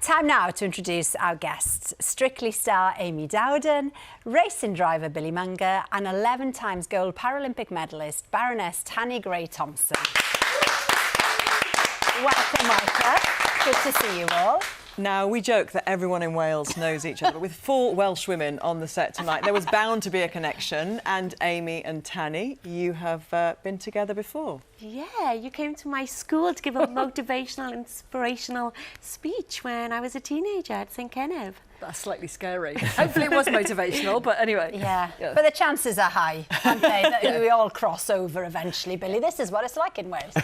Time now to introduce our guests, Strictly star Amy Dowden, racing driver Billy Monger and 11 times gold Paralympic medalist Baroness Tanni Grey-Thompson. Welcome, Michael. Good to see you all. Now, we joke that everyone in Wales knows each other. With 4 Welsh women on the set tonight, there was bound to be a connection. And Amy and Tanni, you have been together before. Yeah, you came to my school to give a motivational, inspirational speech when I was a teenager at St Kennev. That's slightly scary. Hopefully it was motivational, but anyway. Yeah, but the chances are high, aren't they, that we all cross over eventually, Billy. This is what it's like in Wales.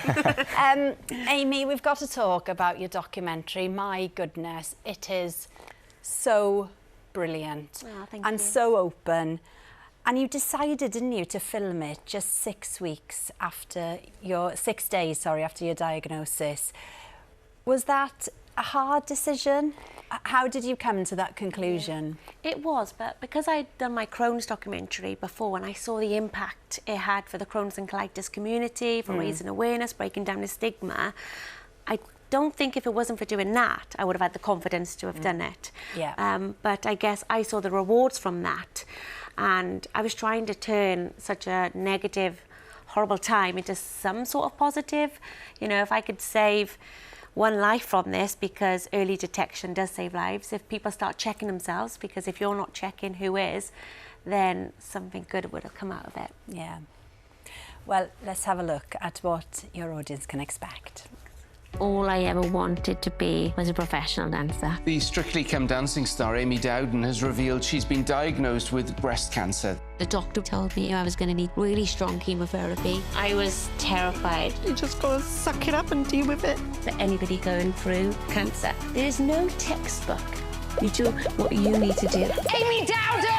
Amy, we've got to talk about your documentary. My goodness, it is so brilliant and so open. And you decided, didn't you, to film it just 6 weeks after your 6 days, after your diagnosis. Was that a hard decision? How did you come to that conclusion? Yeah. It was, but because I'd done my Crohn's documentary before and I saw the impact it had for the Crohn's and colitis community, for raising awareness, breaking down the stigma, I don't think if it wasn't for doing that, I would have had the confidence to have done it. Yeah. But I guess I saw the rewards from that. And I was trying to turn such a negative, horrible time into some sort of positive. You know, if I could save one life from this, because early detection does save lives, if people start checking themselves, because if you're not checking who is, then something good would have come out of it. Yeah. Well, let's have a look at what your audience can expect. All I ever wanted to be was a professional dancer. The Strictly Come Dancing star Amy Dowden has revealed she's been diagnosed with breast cancer. The doctor told me I was going to need really strong chemotherapy. I was terrified. You just got to suck it up and deal with it. For anybody going through cancer, there is no textbook. You do what you need to do. Amy Dowden!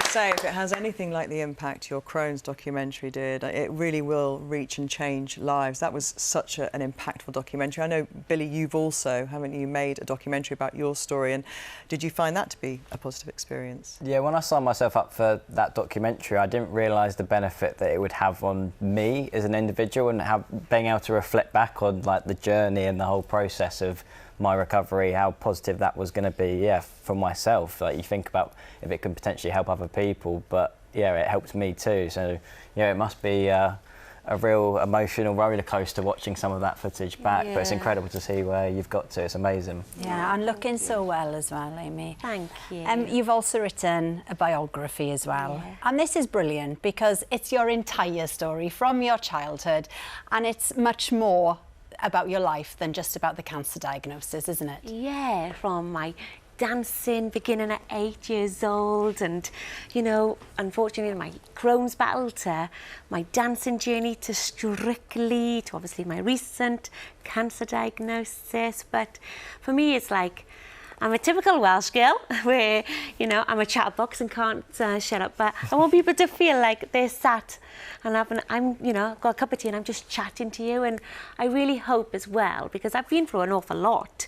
Say, if it has anything like the impact your Crohn's documentary did, it really will reach and change lives. That was such an impactful documentary. I know, Billy, you've also, haven't you, made a documentary about your story, and did you find that to be a positive experience? Yeah, when I signed myself up for that documentary, I didn't realise the benefit that it would have on me as an individual, and how being able to reflect back on like the journey and the whole process of my recovery, how positive that was going to be, for myself. Like, you think about if it can potentially help other people, but it helped me too. So it must be a real emotional roller coaster watching some of that footage back. But it's incredible to see where you've got to. It's amazing. Yeah, and looking so well as well, Amy. Thank you. You've also written a biography as well. And this is brilliant because it's your entire story from your childhood, and it's much more about your life than just about the cancer diagnosis, isn't it? Yeah, from my dancing beginning at 8 years old, and, you know, unfortunately my Crohn's battle, to my dancing journey, to Strictly, to obviously my recent cancer diagnosis. But for me, it's like, I'm a typical Welsh girl where, you know, I'm a chatterbox and can't shut up, but I want people to feel like they're sat and I'm, you know, got a cup of tea and I'm just chatting to you. And I really hope as well, because I've been through an awful lot,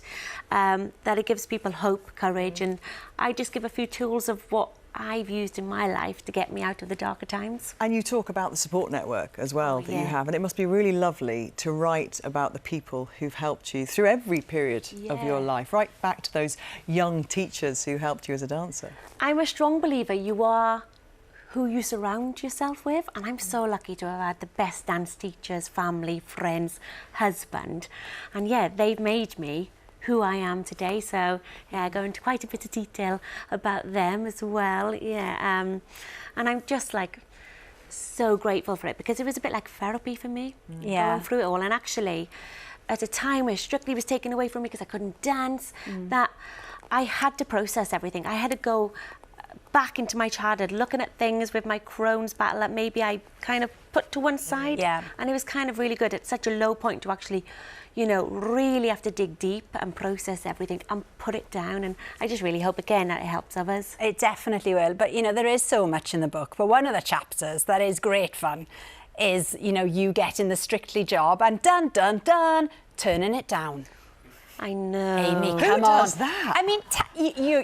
that it gives people hope, courage, and I just give a few tools of what I've used in my life to get me out of the darker times. And you talk about the support network as well that you have, and it must be really lovely to write about the people who've helped you through every period of your life, right back to those young teachers who helped you as a dancer. I'm a strong believer you are who you surround yourself with, and I'm so lucky to have had the best dance teachers, family, friends, husband, and they've made me who I am today. So I go into quite a bit of detail about them as well. And I'm just like so grateful for it, because it was a bit like therapy for me, going through it all. And actually, at a time where Strictly was taken away from me because I couldn't dance, that I had to process everything. I had to go back into my childhood, looking at things with my Crohn's battle that maybe I kind of put to one side. And it was kind of really good at such a low point to actually, you know, really have to dig deep and process everything and put it down. And I just really hope, again, that it helps others. It definitely will. But, you know, there is so much in the book. But one of the chapters that is great fun is, you know, you getting the Strictly job and dun, dun, dun, turning it down. I know. Amy, Who come on. does that? I mean,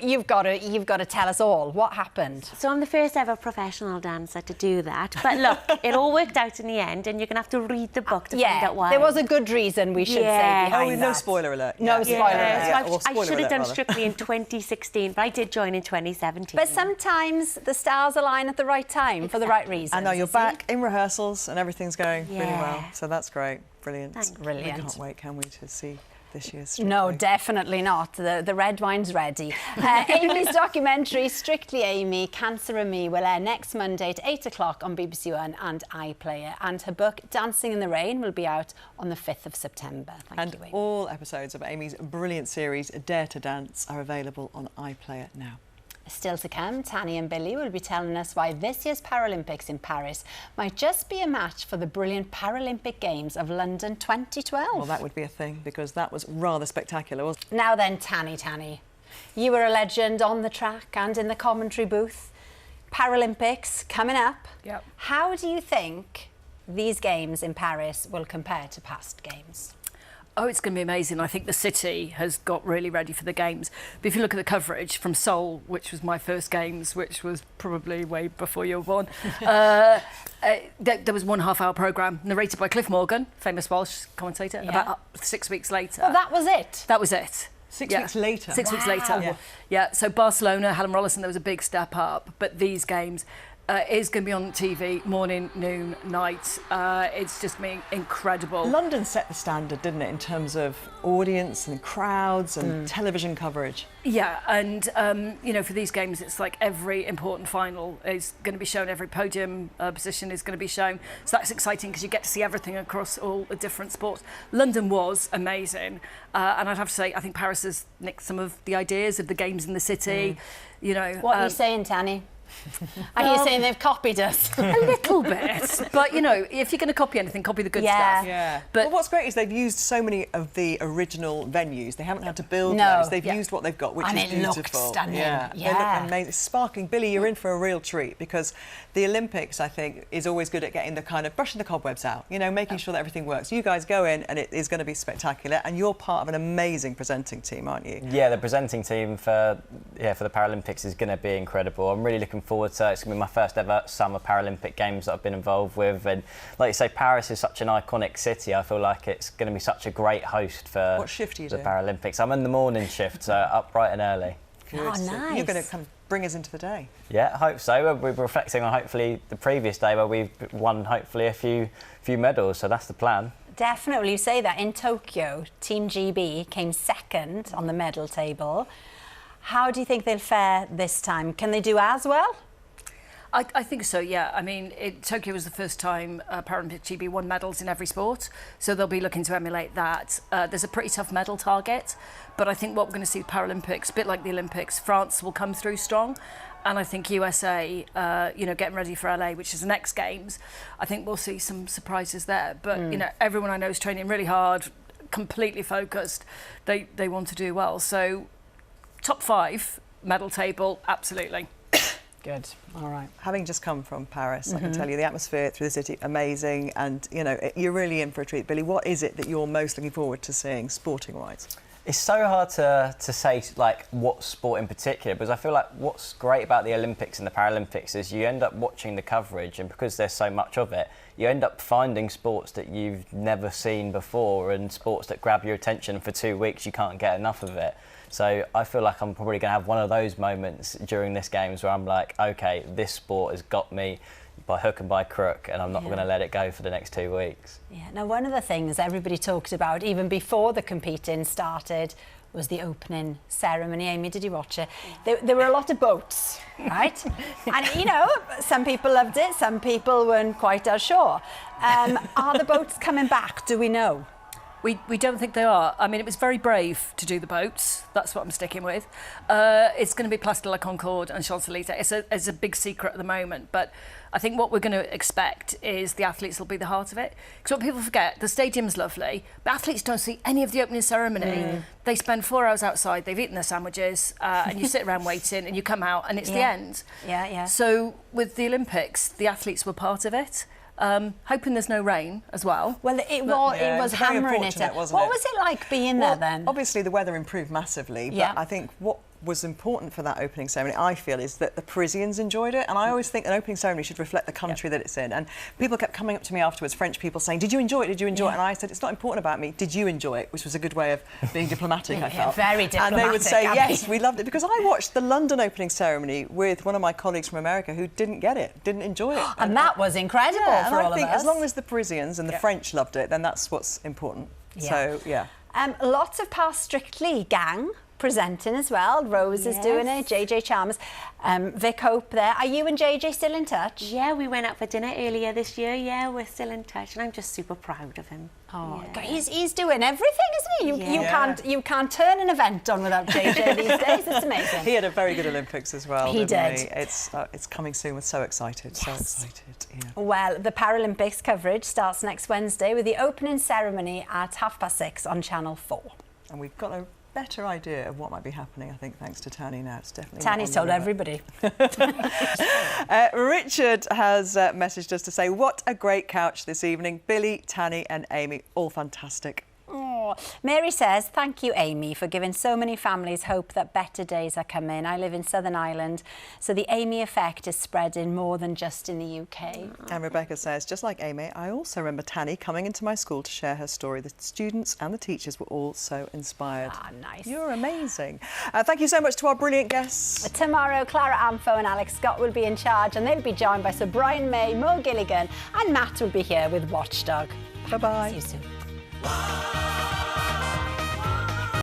you've got to tell us all what happened. So I'm the first ever professional dancer to do that. But look, it all worked out in the end, and you're going to have to read the book to find out why. There was a good reason, we should say, behind no that. spoiler alert. No spoiler alert. So Or I spoiler should have alert, done rather. Strictly in 2016, but I did join in 2017. But sometimes the stars align at the right time for the right reasons. And now you're back in rehearsals and everything's going really well. Yeah. So that's great. Brilliant. Thank you. Brilliant. We can't wait, can we, to see this year's Strictly? No, definitely not. The red wine's ready. Amy's documentary, Strictly Amy, Cancer and Me, will air next Monday at 8 o'clock on BBC One and iPlayer. And her book, Dancing in the Rain, will be out on the 5th of September. Thank you, Amy. All episodes of Amy's brilliant series, Dare to Dance, are available on iPlayer now. Still to come, Tanni and Billy will be telling us why this year's Paralympics in Paris might just be a match for the brilliant Paralympic Games of London 2012. Well, that would be a thing, because that was rather spectacular, wasn't it? Now then, Tanni, you were a legend on the track and in the commentary booth. Paralympics coming up. Yep. How do you think these games in Paris will compare to past games? Oh, it's going to be amazing. I think the city has got really ready for the games. But if you look at the coverage from Seoul, which was my first games, which was probably way before you were born, there was 1.5 hour programme narrated by Cliff Morgan, famous Welsh commentator, about 6 weeks later. Well, that was it. That was it. 6 weeks later. 6 weeks later. Yeah. Yeah, so Barcelona, Helen Rollison, there was a big step up. But these games is going to be on TV morning, noon, night. It's just been incredible. London set the standard, didn't it, in terms of audience and crowds and television coverage? Yeah, and you know, for these games, it's like every important final is going to be shown, every podium position is going to be shown. So that's exciting because you get to see everything across all the different sports. London was amazing, and I'd have to say, I think Paris has nicked some of the ideas of the games in the city. You know, What are you saying, Tanni? Are you saying they've copied us? a little bit, but you know, if you're going to copy anything, copy the good stuff. Yeah. But But what's great is they've used so many of the original venues. They haven't had to build No. those. They've used what they've got, which And is it beautiful. looked stunning. Yeah. They look amazing. It's sparkling. Billy, you're in for a real treat, because the Olympics, I think, is always good at getting the kind of brushing the cobwebs out, you know, making sure that everything works. You guys go in and it is going to be spectacular, and you're part of an amazing presenting team, aren't you? Yeah, the presenting team for the Paralympics is going to be incredible. I'm really looking forward to it. It's going to be my first ever Summer Paralympic Games that I've been involved with, and like you say, Paris is such an iconic city. I feel like it's going to be such a great host for What shift are you the doing? Paralympics. I'm in the morning shift, so up bright and early. Good. Oh, So nice. You're going to kind of bring us into the day. Yeah, I hope so. We're reflecting on hopefully the previous day where we've won hopefully a few medals, so that's the plan. Definitely, you say that. In Tokyo, Team GB came second on the medal table. How do you think they'll fare this time? Can they do as well? I think so, yeah. I mean, Tokyo was the first time Paralympic GB won medals in every sport, so they'll be looking to emulate that. There's a pretty tough medal target, but I think what we're going to see with Paralympics, a bit like the Olympics, France will come through strong, and I think USA, you know, getting ready for LA, which is the next Games, I think we'll see some surprises there. But, you know, everyone I know is training really hard, completely focused. They want to do well. So, top 5, medal table, absolutely. Good. All right. Having just come from Paris, I can tell you the atmosphere through the city, amazing, and you know, you're really in for a treat. Billy, what is it that you're most looking forward to seeing, sporting-wise? It's so hard to say like what sport in particular, because I feel like what's great about the Olympics and the Paralympics is you end up watching the coverage, and because there's so much of it, you end up finding sports that you've never seen before and sports that grab your attention for 2 weeks. You can't get enough of it. So I feel like I'm probably going to have one of those moments during this Games where I'm like, okay, this sport has got me by hook and by crook, and I'm not going to let it go for the next 2 weeks. Yeah. Now, one of the things everybody talked about, even before the competing started, was the opening ceremony. Amy, did you watch it? There were a lot of boats, right? And, you know, some people loved it, some people weren't quite as sure. Are the boats coming back? Do we know? We don't think they are. I mean, it was very brave to do the boats. That's what I'm sticking with. It's going to be Place de la Concorde and Champs-Élysées. It's a big secret at the moment, but I think what we're going to expect is the athletes will be the heart of it. Because what people forget, the stadium's lovely, but athletes don't see any of the opening ceremony. They spend 4 hours outside, they've eaten their sandwiches, and you sit around waiting, and you come out, and it's the end. Yeah. So with the Olympics, the athletes were part of it. Hoping there's no rain as well. Well, it was very hammering it. unfortunate, wasn't What it? was it like being there then? Obviously, the weather improved massively, but Yeah. I think what was important for that opening ceremony, I feel, is that the Parisians enjoyed it. And I always think an opening ceremony should reflect the country that it's in. And people kept coming up to me afterwards, French people, saying, "Did you enjoy it? Did you enjoy it?" And I said, "It's not important about me. Did you enjoy it?" Which was a good way of being diplomatic, I felt. Very diplomatic. And they would say, Abby. "Yes, we loved it." Because I watched the London opening ceremony with one of my colleagues from America who didn't get it, didn't enjoy it. And that was incredible yeah, for and all I think of us. as long as the Parisians and the French loved it, then that's what's important. Yeah. So, yeah. Lots of past Strictly gang presenting as well. Rose is doing it, JJ Chalmers, Vic Hope there. Are you and JJ still in touch? Yeah, we went out for dinner earlier this year. Yeah, we're still in touch, and I'm just super proud of him. Oh, yeah. he's doing everything, isn't he? Yeah. You can't turn an event on without JJ these days. It's amazing. He had a very good Olympics as well. He didn't did. It's coming soon. We're so excited. So excited. Yeah. Well, the Paralympics coverage starts next Wednesday with the opening ceremony at 6:30 on Channel 4. And we've got a better idea of what might be happening, I think, thanks to Tanni now. It's definitely Tanni's told everybody. Richard has messaged us to say, what a great couch this evening. Billy, Tanni and Amy, all fantastic. Oh, Mary says, thank you, Amy, for giving so many families hope that better days are coming. I live in Southern Ireland, so the Amy effect is spreading more than just in the UK. And Rebecca says, just like Amy, I also remember Tanni coming into my school to share her story. The students and the teachers were all so inspired. Ah, nice. You're amazing. Thank you so much to our brilliant guests. Tomorrow, Clara Amfo and Alex Scott will be in charge, and they'll be joined by Sir Brian May, Mo Gilligan, and Matt will be here with Watchdog. Bye-bye. See you soon.